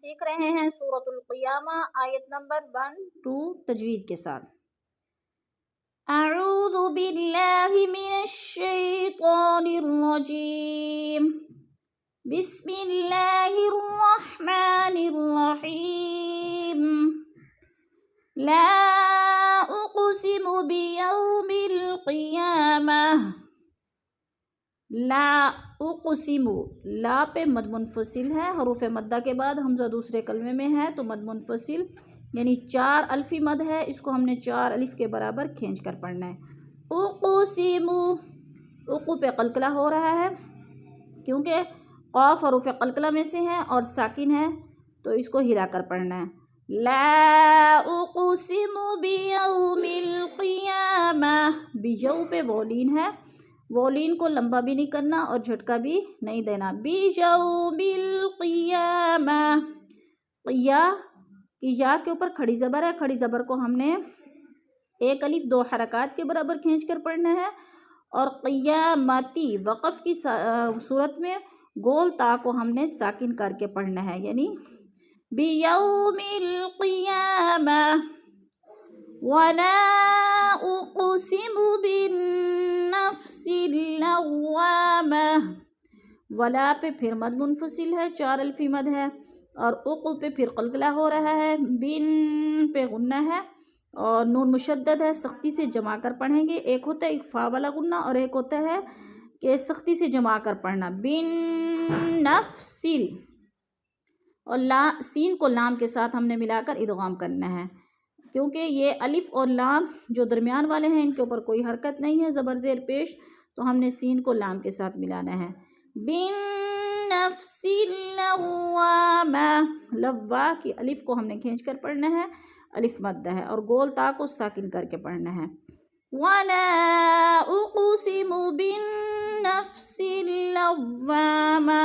سیکھ رہے ہیں سورۃ القیامہ آیت نمبر 1 2 تجوید کے ساتھ۔ اعوذ باللہ من الشیطان الرجیم، بسم اللہ الرحمن الرحیم، لا اقسم بیوم القیامہ۔ لا اقسم، لا پہ مد منفصل ہے، حروف مدہ کے بعد حمزہ دوسرے کلمے میں ہے تو مد منفصل یعنی 4 الفی مد ہے، اس کو ہم نے 4 الف کے برابر کھینچ کر پڑھنا ہے۔ اقسم، اقو پہ قلقلہ ہو رہا ہے کیونکہ قاف حروف قلقلہ میں سے ہے اور ساکن ہے تو اس کو ہلا کر پڑھنا ہے۔ لا اقسم بیوم القیامہ، بیجو پہ وولین ہے، وولین کو لمبا بھی نہیں کرنا اور جھٹکا بھی نہیں دینا۔ بیجوم القیامہ، یا کے اوپر کھڑی زبر ہے، کھڑی زبر کو ہم نے 1 الف 2 حرکات کے برابر کھینچ کر پڑھنا ہے، اور قیامتی وقف کی صورت میں گول تا کو ہم نے ساکن کر کے پڑھنا ہے، یعنی بیوم القیامہ۔ ولا اقسم بالنفس اللوامہ، ولا پہ پھر مد منفصل ہے، 4 الفی مد ہے، اور اقو پہ پھر قلقلہ ہو رہا ہے، بن پہ غنہ ہے اور نون مشدد ہے، سختی سے جما کر پڑھیں گے۔ ایک ہوتا ہے اخفاء والا غنہ اور ایک ہوتا ہے کہ سختی سے جما کر پڑھنا، بن نفسل، اور سین کو لام کے ساتھ ہم نے ملا کر ادغام کرنا ہے کیونکہ یہ الف اور لام جو درمیان والے ہیں ان کے اوپر کوئی حرکت نہیں ہے، زبر زیر پیش، تو ہم نے سین کو لام کے ساتھ ملانا ہے۔ بن نفس اللوامہ، لوا کی الف کو ہم نے کھینچ کر پڑھنا ہے، الف مدہ ہے، اور گول تا کو ساکن کر کے پڑھنا ہے۔ ولا اقسم بالنفس اللوامہ،